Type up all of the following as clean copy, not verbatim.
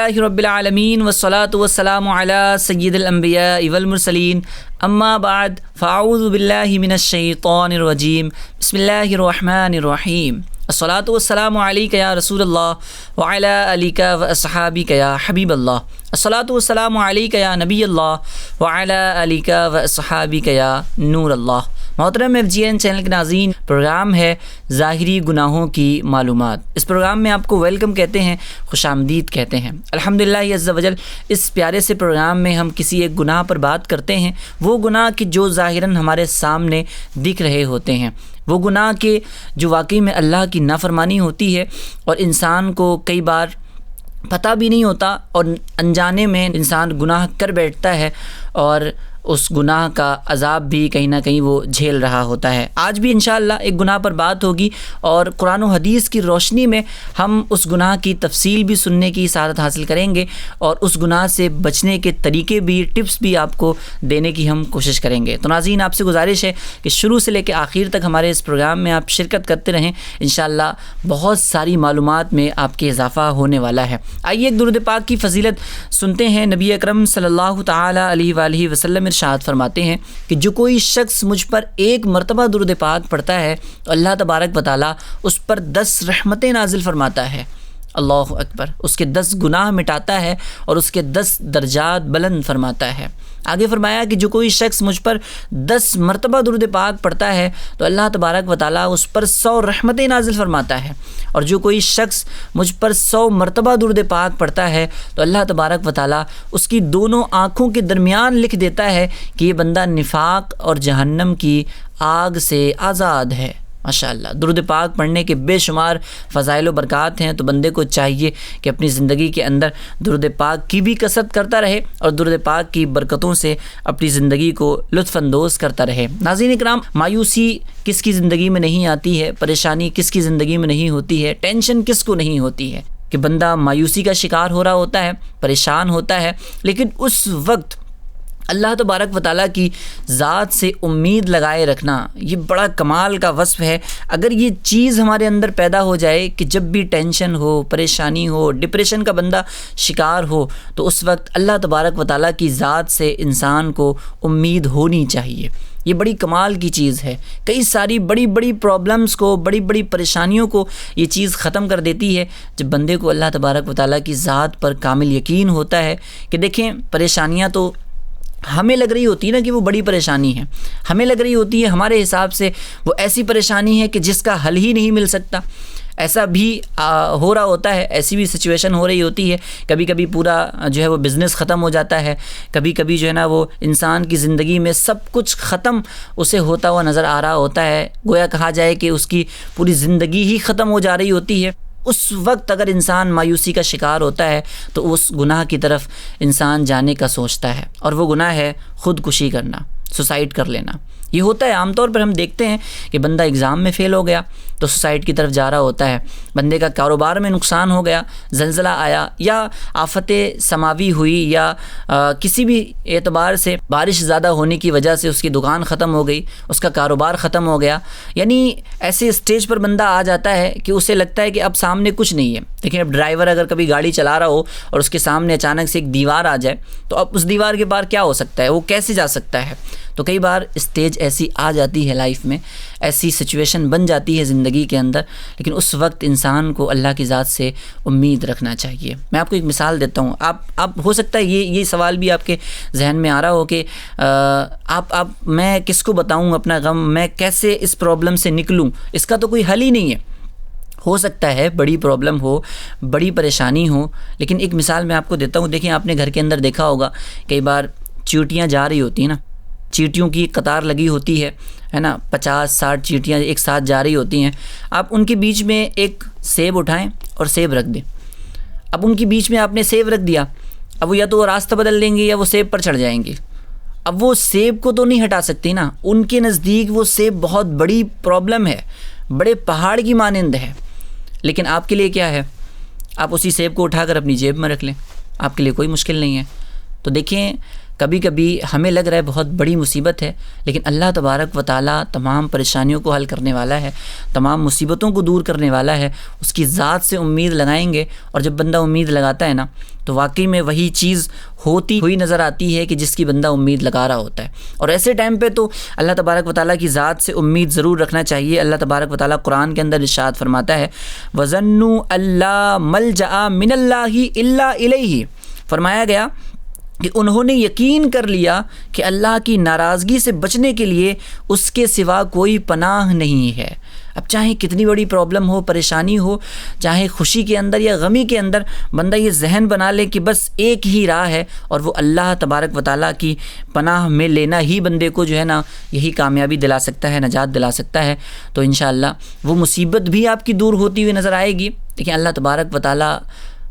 للہ رب العالمین والصلاة والسلام علی سید الانبیاء والمرسلین اما بعد فاعوذ باللہ من الشیطان الرجیم بسم اللہ الرحمن الرحیم الصلاة والسلام علیک یا رسول اللہ وعلی آلک واصحابک یا حبیب اللہ الصلاة والسلام علیک یا نبی اللہ وعلی آلک واصحابک یا نور اللہ۔ محترم FGN چینل کے ناظرین، پروگرام ہے ظاہری گناہوں کی معلومات۔ اس پروگرام میں آپ کو ویلکم کہتے ہیں، خوش آمدید کہتے ہیں۔ الحمدللہ عز وجل اس پیارے سے پروگرام میں ہم کسی ایک گناہ پر بات کرتے ہیں، وہ گناہ کہ جو ظاہراً ہمارے سامنے دکھ رہے ہوتے ہیں، وہ گناہ کہ جو واقعی میں اللہ کی نافرمانی ہوتی ہے اور انسان کو کئی بار پتہ بھی نہیں ہوتا اور انجانے میں انسان گناہ کر بیٹھتا ہے اور اس گناہ کا عذاب بھی کہیں نہ کہیں وہ جھیل رہا ہوتا ہے۔ آج بھی انشاءاللہ ایک گناہ پر بات ہوگی اور قرآن و حدیث کی روشنی میں ہم اس گناہ کی تفصیل بھی سننے کی سعادت حاصل کریں گے اور اس گناہ سے بچنے کے طریقے بھی، ٹپس بھی آپ کو دینے کی ہم کوشش کریں گے۔ تو ناظرین، آپ سے گزارش ہے کہ شروع سے لے کے آخر تک ہمارے اس پروگرام میں آپ شرکت کرتے رہیں، انشاءاللہ بہت ساری معلومات میں آپ کے اضافہ ہونے والا ہے۔ آئیے ایک درود پاک کی فضیلت سنتے ہیں۔ نبی اکرم صلی اللہ تعالی علیہ وآلہ وسلم ارشاد فرماتے ہیں کہ جو کوئی شخص مجھ پر ایک مرتبہ درود پاک پڑھتا ہے تو اللہ تبارک و تعالیٰ اس پر 10 رحمتیں نازل فرماتا ہے۔ اللہ اکبر! اس کے 10 گناہ مٹاتا ہے اور اس کے 10 درجات بلند فرماتا ہے۔ آگے فرمایا کہ جو کوئی شخص مجھ پر 10 مرتبہ درود پاک پڑھتا ہے تو اللہ تبارک و تعالیٰ اس پر 100 رحمتیں نازل فرماتا ہے، اور جو کوئی شخص مجھ پر 100 مرتبہ درود پاک پڑھتا ہے تو اللہ تبارک و تعالیٰ اس کی دونوں آنکھوں کے درمیان لکھ دیتا ہے کہ یہ بندہ نفاق اور جہنم کی آگ سے آزاد ہے۔ ماشاءاللہ، درود پاک پڑھنے کے بے شمار فضائل و برکات ہیں، تو بندے کو چاہیے کہ اپنی زندگی کے اندر درود پاک کی بھی کثرت کرتا رہے اور درود پاک کی برکتوں سے اپنی زندگی کو لطف اندوز کرتا رہے۔ ناظرین اکرام، مایوسی کس کی زندگی میں نہیں آتی ہے، پریشانی کس کی زندگی میں نہیں ہوتی ہے، ٹینشن کس کو نہیں ہوتی ہے کہ بندہ مایوسی کا شکار ہو رہا ہوتا ہے، پریشان ہوتا ہے، لیکن اس وقت اللہ تبارک و تعالیٰ کی ذات سے امید لگائے رکھنا یہ بڑا کمال کا وصف ہے۔ اگر یہ چیز ہمارے اندر پیدا ہو جائے کہ جب بھی ٹینشن ہو، پریشانی ہو، ڈپریشن کا بندہ شکار ہو، تو اس وقت اللہ تبارک و تعالیٰ کی ذات سے انسان کو امید ہونی چاہیے۔ یہ بڑی کمال کی چیز ہے، کئی ساری بڑی بڑی پرابلمز کو، بڑی بڑی پریشانیوں کو یہ چیز ختم کر دیتی ہے جب بندے کو اللہ تبارک و تعالیٰ کی ذات پر کامل یقین ہوتا ہے کہ دیکھیں، پریشانیاں تو ہمیں لگ رہی ہوتی ہے نا کہ وہ بڑی پریشانی ہے، ہمیں لگ رہی ہوتی ہے ہمارے حساب سے وہ ایسی پریشانی ہے کہ جس کا حل ہی نہیں مل سکتا۔ ایسا بھی ہو رہا ہوتا ہے، ایسی بھی سچویشن ہو رہی ہوتی ہے، کبھی کبھی پورا جو ہے وہ بزنس ختم ہو جاتا ہے، کبھی کبھی جو ہے نا وہ انسان کی زندگی میں سب کچھ ختم اسے ہوتا ہوا نظر آ رہا ہوتا ہے، گویا کہا جائے کہ اس کی پوری زندگی ہی ختم ہو جا رہی ہوتی ہے۔ اس وقت اگر انسان مایوسی کا شکار ہوتا ہے تو اس گناہ کی طرف انسان جانے کا سوچتا ہے، اور وہ گناہ ہے خودکشی کرنا، سوسائڈ کر لینا۔ یہ ہوتا ہے عام طور پر، ہم دیکھتے ہیں کہ بندہ ایگزام میں فیل ہو گیا تو سوسائڈ کی طرف جا رہا ہوتا ہے، بندے کا کاروبار میں نقصان ہو گیا، زلزلہ آیا یا آفت سماوی ہوئی یا کسی بھی اعتبار سے بارش زیادہ ہونے کی وجہ سے اس کی دکان ختم ہو گئی، اس کا کاروبار ختم ہو گیا، یعنی ایسے اسٹیج پر بندہ آ جاتا ہے کہ اسے لگتا ہے کہ اب سامنے کچھ نہیں ہے۔ دیکھیں، اب ڈرائیور اگر کبھی گاڑی چلا رہا ہو اور اس کے سامنے اچانک سے ایک دیوار آ جائے تو اب اس دیوار کے پار کیا ہو سکتا ہے، وہ کیسے جا سکتا ہے؟ تو کئی بار اسٹیج ایسی آ جاتی ہے لائف میں، ایسی سچویشن بن جاتی ہے زندگی کے اندر، لیکن اس وقت انسان کو اللہ کی ذات سے امید رکھنا چاہیے۔ میں آپ کو ایک مثال دیتا ہوں، آپ ہو سکتا ہے یہ سوال بھی آپ کے ذہن میں آ رہا ہو کہ میں کس کو بتاؤں اپنا غم، میں کیسے اس پرابلم سے نکلوں، اس کا تو کوئی حل ہی نہیں ہے۔ ہو سکتا ہے بڑی پرابلم ہو، بڑی پریشانی ہو، لیکن ایک مثال میں آپ کو دیتا ہوں۔ دیکھیں، آپ نے گھر کے اندر دیکھا ہوگا کئی بار چیونٹیاں جا رہی ہوتی ہیں نا، چیونٹیوں کی قطار لگی ہوتی ہے نا، 50-60 چیونٹیاں ایک ساتھ جا رہی ہوتی ہیں۔ آپ ان کے بیچ میں ایک سیب اٹھائیں اور سیب رکھ دیں۔ اب ان کے بیچ میں آپ نے سیب رکھ دیا، اب وہ یا تو وہ راستہ بدل لیں گے یا وہ سیب پر چڑھ جائیں گے۔ اب وہ سیب کو تو نہیں ہٹا سکتی نا، ان کے نزدیک وہ سیب بہت بڑی پرابلم ہے، بڑے پہاڑ کی مانند ہے، لیکن آپ کے لیے کیا ہے؟ آپ اسی سیب کو اٹھا کر اپنی جیب میں رکھ لیں، آپ کے لیے کوئی مشکل نہیں ہے۔ تو دیکھیں، کبھی کبھی ہمیں لگ رہا ہے بہت بڑی مصیبت ہے، لیکن اللہ تبارک و تعالیٰ تمام پریشانیوں کو حل کرنے والا ہے، تمام مصیبتوں کو دور کرنے والا ہے۔ اس کی ذات سے امید لگائیں گے، اور جب بندہ امید لگاتا ہے نا تو واقعی میں وہی چیز ہوتی ہوئی نظر آتی ہے کہ جس کی بندہ امید لگا رہا ہوتا ہے۔ اور ایسے ٹائم پہ تو اللہ تبارک و تعالیٰ کی ذات سے امید ضرور رکھنا چاہیے۔ اللہ تبارک و تعالیٰ قرآن کے اندر ارشاد فرماتا ہے وَظَنُّوا أَلَّا مَلْجَأَ مِنَ اللَّهِ إِلَّا إِلَيْهِ، فرمایا گیا کہ انہوں نے یقین کر لیا کہ اللہ کی ناراضگی سے بچنے کے لیے اس کے سوا کوئی پناہ نہیں ہے۔ اب چاہے کتنی بڑی پرابلم ہو، پریشانی ہو، چاہے خوشی کے اندر یا غمی کے اندر، بندہ یہ ذہن بنا لے کہ بس ایک ہی راہ ہے، اور وہ اللہ تبارک و تعالیٰ کی پناہ میں لینا ہی بندے کو جو ہے نا یہی کامیابی دلا سکتا ہے، نجات دلا سکتا ہے۔ تو انشاءاللہ وہ مصیبت بھی آپ کی دور ہوتی ہوئی نظر آئے گی۔ لیکن اللہ تبارک و تعالیٰ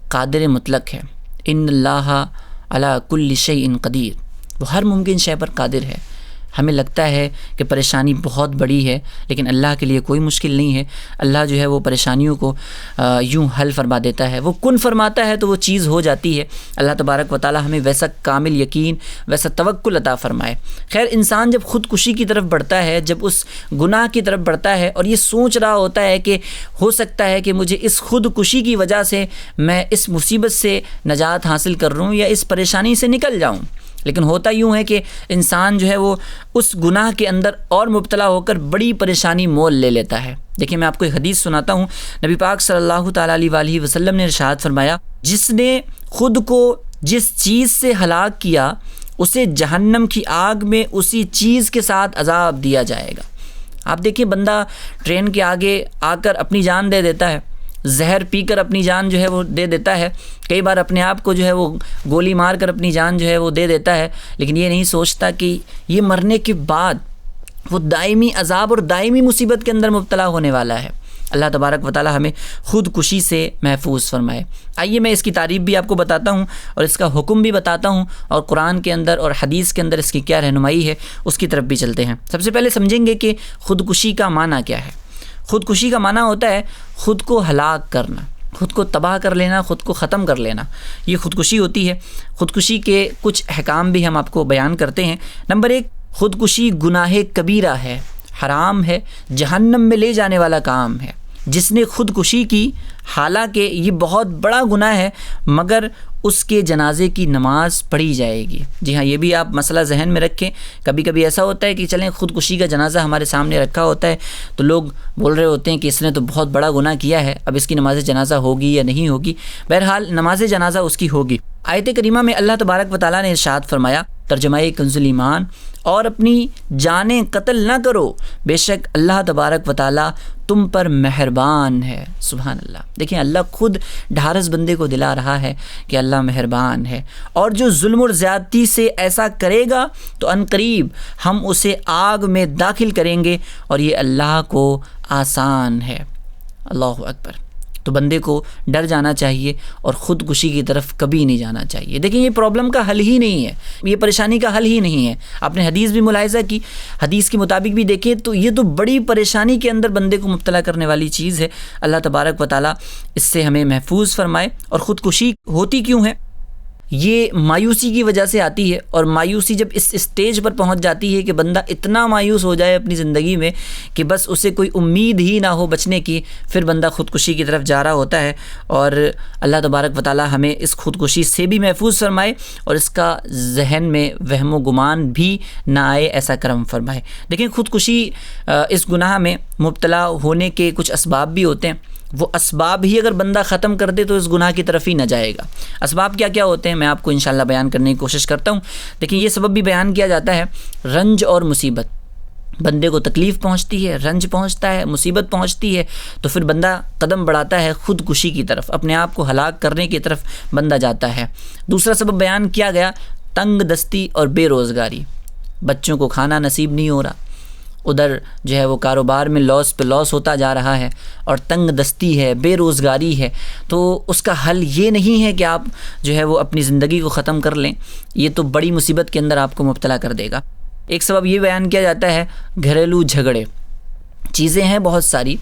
قادر مطلق ہے، ان اللہ علی کل شیء قدیر، وہ ہر ممکن شے پر قادر ہے۔ ہمیں لگتا ہے کہ پریشانی بہت بڑی ہے، لیکن اللہ کے لیے کوئی مشکل نہیں ہے۔ اللہ جو ہے وہ پریشانیوں کو یوں حل فرما دیتا ہے، وہ کن فرماتا ہے تو وہ چیز ہو جاتی ہے۔ اللہ تبارک و تعالیٰ ہمیں ویسا کامل یقین، ویسا توکل عطا فرمائے۔ خیر، انسان جب خودکشی کی طرف بڑھتا ہے، جب اس گناہ کی طرف بڑھتا ہے اور یہ سوچ رہا ہوتا ہے کہ ہو سکتا ہے کہ مجھے اس خودکشی کی وجہ سے میں اس مصیبت سے نجات حاصل کر لوں یا اس پریشانی سے نکل جاؤں، لیکن ہوتا یوں ہے کہ انسان جو ہے وہ اس گناہ کے اندر اور مبتلا ہو کر بڑی پریشانی مول لے لیتا ہے۔ دیکھیں، میں آپ کو ایک حدیث سناتا ہوں۔ نبی پاک صلی اللہ تعالیٰ علیہ وآلہ وسلم نے ارشاد فرمایا جس نے خود کو جس چیز سے ہلاک کیا اسے جہنم کی آگ میں اسی چیز کے ساتھ عذاب دیا جائے گا۔ آپ دیکھیں، بندہ ٹرین کے آگے آ کر اپنی جان دے دیتا ہے، زہر پی کر اپنی جان جو ہے وہ دے دیتا ہے، کئی بار اپنے آپ کو جو ہے وہ گولی مار کر اپنی جان جو ہے وہ دے دیتا ہے، لیکن یہ نہیں سوچتا کہ یہ مرنے کے بعد وہ دائمی عذاب اور دائمی مصیبت کے اندر مبتلا ہونے والا ہے۔ اللہ تبارک و تعالیٰ ہمیں خودکشی سے محفوظ فرمائے۔ آئیے میں اس کی تعریف بھی آپ کو بتاتا ہوں اور اس کا حکم بھی بتاتا ہوں، اور قرآن کے اندر اور حدیث کے اندر اس کی کیا رہنمائی ہے اس کی طرف بھی چلتے ہیں۔ سب سے پہلے سمجھیں گے کہ خودکشی کا معنی کیا ہے۔ خودکشی کا معنی ہوتا ہے خود کو ہلاک کرنا، خود کو تباہ کر لینا، خود کو ختم کر لینا، یہ خودکشی ہوتی ہے۔ خودکشی کے کچھ احکام بھی ہم آپ کو بیان کرتے ہیں۔ نمبر 1، خودکشی گناہ کبیرہ ہے، حرام ہے، جہنم میں لے جانے والا کام ہے۔ جس نے خودکشی کی، حالانکہ یہ بہت بڑا گناہ ہے، مگر اس کے جنازے کی نماز پڑھی جائے گی۔ جی ہاں، یہ بھی آپ مسئلہ ذہن میں رکھیں۔ کبھی کبھی ایسا ہوتا ہے کہ چلیں خودکشی کا جنازہ ہمارے سامنے رکھا ہوتا ہے تو لوگ بول رہے ہوتے ہیں کہ اس نے تو بہت بڑا گناہ کیا ہے، اب اس کی نماز جنازہ ہوگی یا نہیں ہوگی۔ بہرحال نماز جنازہ اس کی ہوگی۔ آیت کریمہ میں اللہ تبارک و تعالیٰ نے ارشاد فرمایا، ترجمہ کنز الایمان، اور اپنی جانیں قتل نہ کرو، بے شک اللہ تبارک و تعالیٰ تم پر مہربان ہے۔ سبحان اللہ۔ دیکھیں، اللہ خود ڈھارس بندے کو دلا رہا ہے کہ اللہ مہربان ہے، اور جو ظلم اور زیادتی سے ایسا کرے گا تو ان قریب ہم اسے آگ میں داخل کریں گے، اور یہ اللہ کو آسان ہے۔ اللہ اکبر۔ تو بندے کو ڈر جانا چاہیے اور خودکشی کی طرف کبھی نہیں جانا چاہیے۔ دیکھیں، یہ پرابلم کا حل ہی نہیں ہے، یہ پریشانی کا حل ہی نہیں ہے۔ آپ نے حدیث بھی ملاحظہ کی، حدیث کے مطابق بھی دیکھیں تو یہ تو بڑی پریشانی کے اندر بندے کو مبتلا کرنے والی چیز ہے۔ اللہ تبارک و تعالیٰ اس سے ہمیں محفوظ فرمائے۔ اور خودکشی ہوتی کیوں ہے؟ یہ مایوسی کی وجہ سے آتی ہے، اور مایوسی جب اس اسٹیج پر پہنچ جاتی ہے کہ بندہ اتنا مایوس ہو جائے اپنی زندگی میں کہ بس اسے کوئی امید ہی نہ ہو بچنے کی، پھر بندہ خودکشی کی طرف جا رہا ہوتا ہے۔ اور اللہ تبارک و تعالیٰ ہمیں اس خودکشی سے بھی محفوظ فرمائے اور اس کا ذہن میں وہم و گمان بھی نہ آئے، ایسا کرم فرمائے۔ دیکھیں، خودکشی اس گناہ میں مبتلا ہونے کے کچھ اسباب بھی ہوتے ہیں، وہ اسباب ہی اگر بندہ ختم کر دے تو اس گناہ کی طرف ہی نہ جائے گا۔ اسباب کیا کیا ہوتے ہیں میں آپ کو انشاءاللہ بیان کرنے کی کوشش کرتا ہوں۔ لیکن یہ سبب بھی بیان کیا جاتا ہے، رنج اور مصیبت۔ بندے کو تکلیف پہنچتی ہے، رنج پہنچتا ہے، مصیبت پہنچتی ہے، تو پھر بندہ قدم بڑھاتا ہے خودکشی کی طرف، اپنے آپ کو ہلاک کرنے کی طرف بندہ جاتا ہے۔ دوسرا سبب بیان کیا گیا، تنگ دستی اور بے روزگاری۔ بچوں کو کھانا نصیب نہیں ہو رہا، ادھر جو ہے وہ کاروبار میں لاس پہ لاس ہوتا جا رہا ہے، اور تنگ دستی ہے، بے روزگاری ہے، تو اس کا حل یہ نہیں ہے کہ آپ جو ہے وہ اپنی زندگی کو ختم کر لیں، یہ تو بڑی مصیبت کے اندر آپ کو مبتلا کر دے گا۔ ایک سبب یہ بیان کیا جاتا ہے، گھریلو جھگڑے۔ چیزیں ہیں بہت ساری،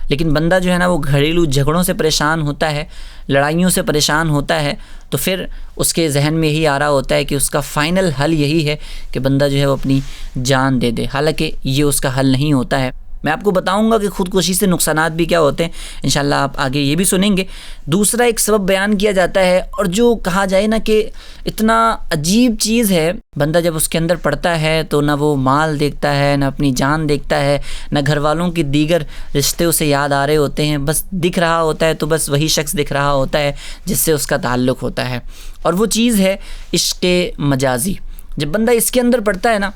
لیکن بندہ جو ہے نا وہ گھریلو جھگڑوں سے پریشان ہوتا ہے، لڑائیوں سے پریشان ہوتا ہے، تو پھر اس کے ذہن میں یہی آ رہا ہوتا ہے کہ اس کا فائنل حل یہی ہے کہ بندہ جو ہے وہ اپنی جان دے دے، حالانکہ یہ اس کا حل نہیں ہوتا ہے۔ میں آپ کو بتاؤں گا کہ خودکشی سے نقصانات بھی کیا ہوتے ہیں، انشاءاللہ آپ آگے یہ بھی سنیں گے۔ دوسرا ایک سبب بیان کیا جاتا ہے، اور جو کہا جائے نا کہ اتنا عجیب چیز ہے، بندہ جب اس کے اندر پڑتا ہے تو نہ وہ مال دیکھتا ہے، نہ اپنی جان دیکھتا ہے، نہ گھر والوں کی دیگر رشتے اسے یاد آ رہے ہوتے ہیں، بس دکھ رہا ہوتا ہے تو بس وہی شخص دکھ رہا ہوتا ہے جس سے اس کا تعلق ہوتا ہے، اور وہ چیز ہے عشق مجازی۔ جب بندہ اس کے اندر پڑتا ہے نا،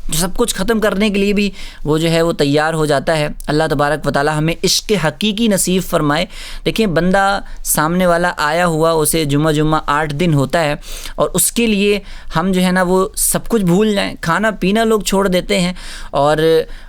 جو سب کچھ ختم کرنے کے لیے بھی وہ جو ہے وہ تیار ہو جاتا ہے۔ اللہ تبارک و تعالی ہمیں عشق حقیقی نصیب فرمائے۔ دیکھیں، بندہ سامنے والا آیا ہوا، اسے جمعہ 8 دن ہوتا ہے، اور اس کے لیے ہم جو ہے نا وہ سب کچھ بھول جائیں، کھانا پینا لوگ چھوڑ دیتے ہیں، اور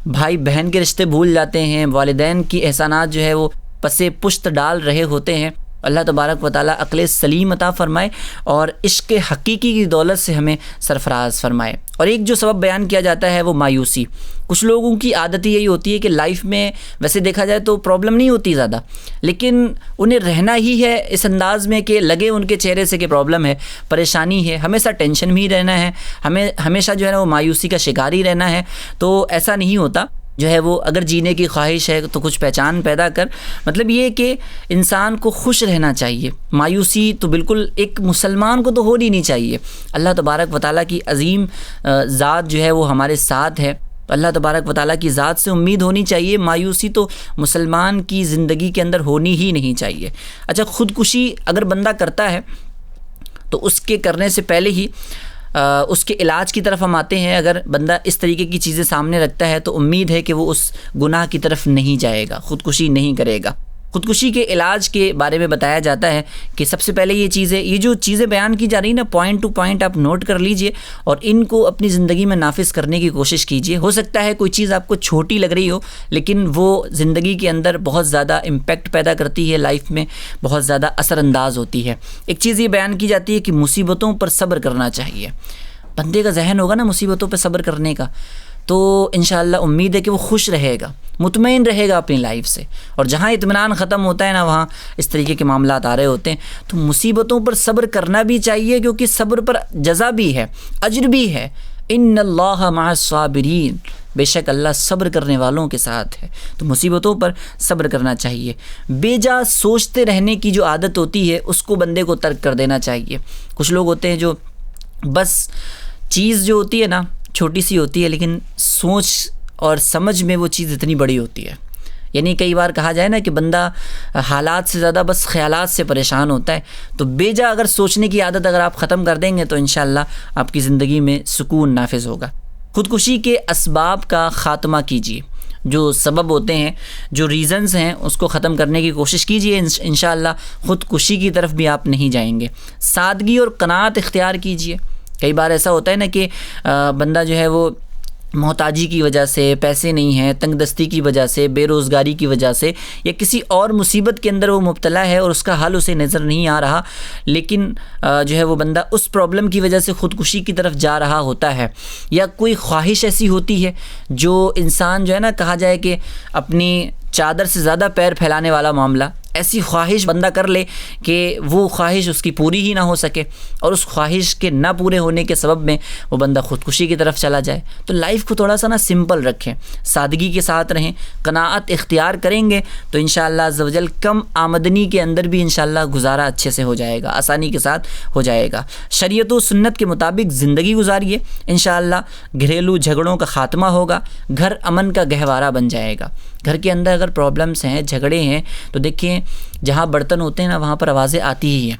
بھائی بہن کے رشتے بھول جاتے ہیں، والدین کی احسانات جو ہے وہ پسے پشت ڈال رہے ہوتے ہیں۔ اللہ تبارک و تعالی عقل سلیم عطا فرمائے اور عشق حقیقی کی دولت سے ہمیں سرفراز فرمائے۔ اور ایک جو سبب بیان کیا جاتا ہے وہ مایوسی۔ کچھ لوگوں کی عادت یہی ہوتی ہے کہ لائف میں ویسے دیکھا جائے تو پرابلم نہیں ہوتی زیادہ، لیکن انہیں رہنا ہی ہے اس انداز میں کہ لگے ان کے چہرے سے کہ پرابلم ہے، پریشانی ہے، ہمیشہ ٹینشن میں ہی رہنا ہے، ہمیں ہمیشہ جو ہے نا وہ مایوسی کا شکار ہی رہنا ہے۔ تو ایسا نہیں ہوتا، جو ہے وہ اگر جینے کی خواہش ہے تو کچھ پہچان پیدا کر، مطلب یہ کہ انسان کو خوش رہنا چاہیے۔ مایوسی تو بالکل ایک مسلمان کو تو ہونی نہیں چاہیے۔ اللہ تبارک و تعالیٰ کی عظیم ذات جو ہے وہ ہمارے ساتھ ہے، اللہ تبارک و تعالیٰ کی ذات سے امید ہونی چاہیے۔ مایوسی تو مسلمان کی زندگی کے اندر ہونی ہی نہیں چاہیے۔ اچھا، خودکشی اگر بندہ کرتا ہے تو اس کے کرنے سے پہلے ہی اس کے علاج کی طرف ہم آتے ہیں۔ اگر بندہ اس طریقے کی چیزیں سامنے رکھتا ہے تو امید ہے کہ وہ اس گناہ کی طرف نہیں جائے گا، خودکشی نہیں کرے گا۔ خودکشی کے علاج کے بارے میں بتایا جاتا ہے کہ سب سے پہلے یہ جو چیزیں بیان کی جا رہی ہیں نا، پوائنٹ ٹو پوائنٹ آپ نوٹ کر لیجئے اور ان کو اپنی زندگی میں نافذ کرنے کی کوشش کیجئے۔ ہو سکتا ہے کوئی چیز آپ کو چھوٹی لگ رہی ہو، لیکن وہ زندگی کے اندر بہت زیادہ امپیکٹ پیدا کرتی ہے، لائف میں بہت زیادہ اثر انداز ہوتی ہے۔ ایک چیز یہ بیان کی جاتی ہے کہ مصیبتوں پر صبر کرنا چاہیے۔ بندے کا ذہن ہوگا نا مصیبتوں پہ صبر کرنے کا، تو انشاءاللہ امید ہے کہ وہ خوش رہے گا، مطمئن رہے گا اپنی لائف سے، اور جہاں اطمینان ختم ہوتا ہے نا وہاں اس طریقے کے معاملات آ رہے ہوتے ہیں۔ تو مصیبتوں پر صبر کرنا بھی چاہیے، کیونکہ صبر پر جزا بھی ہے، اجر بھی ہے۔ ان اللہ مع الصابرین، بے شک اللہ صبر کرنے والوں کے ساتھ ہے۔ تو مصیبتوں پر صبر کرنا چاہیے۔ بے جا سوچتے رہنے کی جو عادت ہوتی ہے اس کو بندے کو ترک کر دینا چاہیے۔ کچھ لوگ ہوتے ہیں جو بس چیز جو ہوتی ہے نا چھوٹی سی ہوتی ہے، لیکن سوچ اور سمجھ میں وہ چیز اتنی بڑی ہوتی ہے۔ یعنی کئی بار کہا جائے نا کہ بندہ حالات سے زیادہ بس خیالات سے پریشان ہوتا ہے۔ تو بے جا اگر سوچنے کی عادت اگر آپ ختم کر دیں گے تو انشاءاللہ آپ کی زندگی میں سکون نافذ ہوگا۔ خودکشی کے اسباب کا خاتمہ کیجیے، جو سبب ہوتے ہیں، جو ریزنز ہیں، اس کو ختم کرنے کی کوشش کیجیے، انشاءاللہ خودکشی کی طرف بھی آپ نہیں جائیں گے۔ سادگی اور قناعت اختیار کیجیے۔ کئی بار ایسا ہوتا ہے نا کہ بندہ جو ہے وہ محتاجی کی وجہ سے، پیسے نہیں ہیں، تنگ دستی کی وجہ سے، بے روزگاری کی وجہ سے، یا کسی اور مصیبت کے اندر وہ مبتلا ہے اور اس کا حل اسے نظر نہیں آ رہا، لیکن جو ہے وہ بندہ اس پرابلم کی وجہ سے خودکشی کی طرف جا رہا ہوتا ہے۔ یا کوئی خواہش ایسی ہوتی ہے جو انسان جو ہے نا کہا جائے کہ اپنی چادر سے زیادہ پیر پھیلانے والا معاملہ، ایسی خواہش بندہ کر لے کہ وہ خواہش اس کی پوری ہی نہ ہو سکے، اور اس خواہش کے نہ پورے ہونے کے سبب میں وہ بندہ خودکشی کی طرف چلا جائے۔ تو لائف کو تھوڑا سا نا سمپل رکھیں، سادگی کے ساتھ رہیں، قناعت اختیار کریں گے تو انشاءاللہ عز و جل کم آمدنی کے اندر بھی انشاءاللہ گزارا اچھے سے ہو جائے گا، آسانی کے ساتھ ہو جائے گا۔ شریعت و سنت کے مطابق زندگی گزاریے، انشاءاللہ گھریلو جھگڑوں کا خاتمہ ہوگا، گھر امن کا گہوارہ بن جائے گا۔ گھر کے اندر اگر پرابلمس ہیں، جھگڑے ہیں، تو دیکھیں جہاں برتن ہوتے ہیں نا وہاں پر آوازیں آتی ہی ہیں۔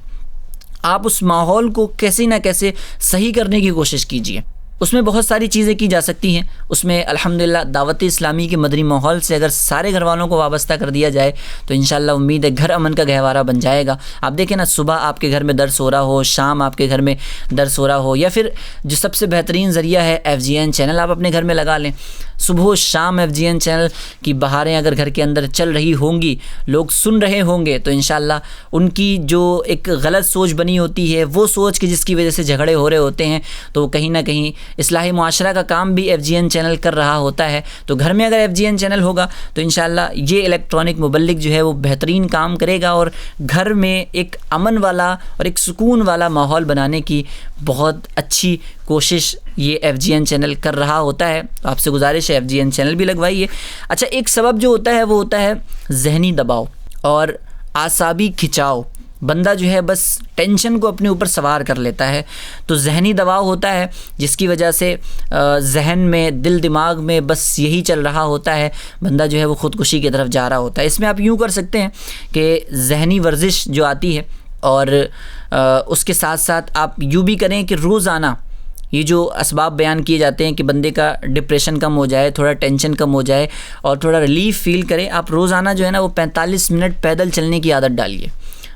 آپ اس ماحول کو کیسے نہ کیسے صحیح کرنے کی کوشش کیجیے۔ اس میں بہت ساری چیزیں کی جا سکتی ہیں۔ اس میں الحمدللہ دعوت اسلامی کے مدنی ماحول سے اگر سارے گھر والوں کو وابستہ کر دیا جائے تو انشاءاللہ امید ہے گھر امن کا گہوارہ بن جائے گا۔ آپ دیکھیں نا، صبح آپ کے گھر میں درس ہو رہا ہو، شام آپ کے گھر میں درس ہو رہا ہو، یا پھر جو سب سے بہترین ذریعہ ہے FGN چینل آپ اپنے گھر میں لگا لیں، صبح و شام FGN چینل کی بہاریں اگر گھر کے اندر چل رہی ہوں گی، لوگ سن رہے ہوں گے، تو انشاءاللہ ان کی جو ایک غلط سوچ بنی ہوتی ہے، وہ سوچ کہ جس کی وجہ سے جھگڑے ہو رہے ہوتے ہیں، تو وہ کہیں نہ کہیں اصلاح معاشرہ کا کام بھی FGN چینل کر رہا ہوتا ہے۔ تو گھر میں اگر FGN چینل ہوگا تو انشاءاللہ یہ الیکٹرانک مبلغ جو ہے وہ بہترین کام کرے گا، اور گھر میں ایک امن والا اور ایک سکون والا ماحول بنانے کی بہت اچھی کوشش یہ FGN چینل کر رہا ہوتا ہے۔ آپ سے گزارش ہے FGN چینل بھی لگوائیے۔ اچھا، ایک سبب جو ہوتا ہے وہ ہوتا ہے ذہنی دباؤ اور اعصابی کھچاؤ۔ بندہ جو ہے بس ٹینشن کو اپنے اوپر سوار کر لیتا ہے، تو ذہنی دباؤ ہوتا ہے جس کی وجہ سے ذہن میں، دل دماغ میں بس یہی چل رہا ہوتا ہے، بندہ جو ہے وہ خودکشی کی طرف جا رہا ہوتا ہے۔ اس میں آپ یوں کر سکتے ہیں کہ ذہنی ورزش جو آتی ہے، اور اس کے ساتھ ساتھ آپ یوں بھی کریں کہ روزانہ یہ جو اسباب بیان کیے جاتے ہیں کہ بندے کا ڈپریشن کم ہو جائے، تھوڑا ٹینشن کم ہو جائے اور تھوڑا ریلیف فیل کرے، آپ روزانہ جو ہے نا وہ 45 منٹ پیدل چلنے کی عادت ڈالیے۔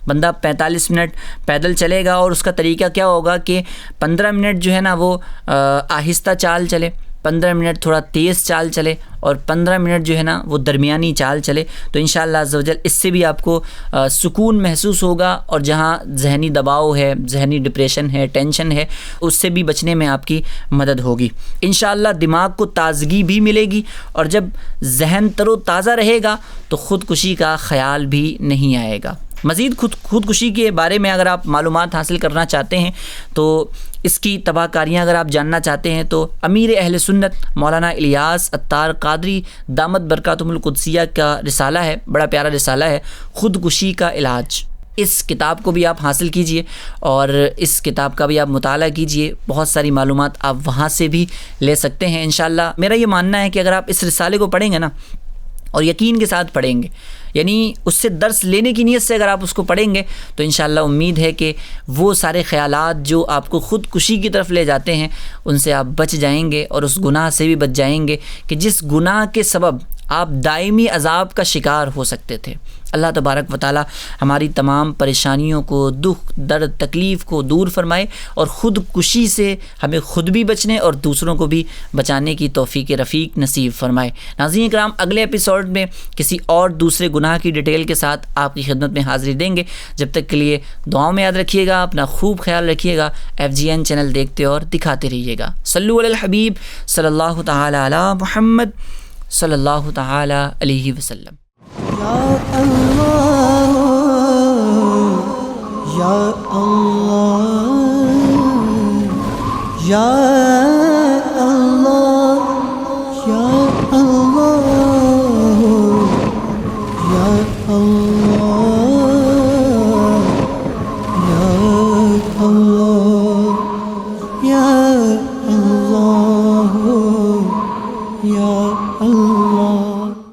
بندہ 45 منٹ پیدل چلے گا، اور اس کا طریقہ کیا ہوگا کہ 15 منٹ جو ہے نا وہ آہستہ چال چلے، 15 منٹ تھوڑا تیز چال چلے، اور 15 منٹ جو ہے نا وہ درمیانی چال چلے، تو انشاءاللہ عز و جل اس سے بھی آپ کو سکون محسوس ہوگا، اور جہاں ذہنی دباؤ ہے، ذہنی ڈپریشن ہے، ٹینشن ہے، اس سے بھی بچنے میں آپ کی مدد ہوگی۔ انشاءاللہ دماغ کو تازگی بھی ملے گی، اور جب ذہن تر و تازہ رہے گا تو خودکشی کا خیال بھی نہیں آئے گا۔ مزید خودکشی کے بارے میں اگر آپ معلومات حاصل کرنا چاہتے ہیں، تو اس کی تباہ کاریاں اگر آپ جاننا چاہتے ہیں، تو امیر اہل سنت مولانا الیاس عطار قادری دامت برکاتہم القدسیہ کا رسالہ ہے، بڑا پیارا رسالہ ہے، خودکشی کا علاج۔ اس کتاب کو بھی آپ حاصل کیجئے، اور اس کتاب کا بھی آپ مطالعہ کیجئے، بہت ساری معلومات آپ وہاں سے بھی لے سکتے ہیں انشاءاللہ۔ میرا یہ ماننا ہے کہ اگر آپ اس رسالے کو پڑھیں گے نا، اور یقین کے ساتھ پڑھیں گے، یعنی اس سے درس لینے کی نیت سے اگر آپ اس کو پڑھیں گے، تو انشاءاللہ امید ہے کہ وہ سارے خیالات جو آپ کو خودکشی کی طرف لے جاتے ہیں ان سے آپ بچ جائیں گے، اور اس گناہ سے بھی بچ جائیں گے کہ جس گناہ کے سبب آپ دائمی عذاب کا شکار ہو سکتے تھے۔ اللہ تبارک و تعالی ہماری تمام پریشانیوں کو، دکھ درد تکلیف کو دور فرمائے، اور خودکشی سے ہمیں خود بھی بچنے اور دوسروں کو بھی بچانے کی توفیق رفیق نصیب فرمائے۔ ناظرین کرام، اگلے ایپیسوڈ میں کسی اور دوسرے گناہ کی ڈیٹیل کے ساتھ آپ کی خدمت میں حاضری دیں گے۔ جب تک کے لیے دعاؤں میں یاد رکھیے گا، اپنا خوب خیال رکھیے گا، FGN چینل دیکھتے اور دکھاتے رہیے گا۔ صلو علی الحبیب صلی اللہ تعالی علی محمد صلی اللہ تعالی علیہ وسلم۔ یا اللہ یا اللہ یا اللہ یا اللہ یا اللہ یا اللہ یا اللہ یا اللہ۔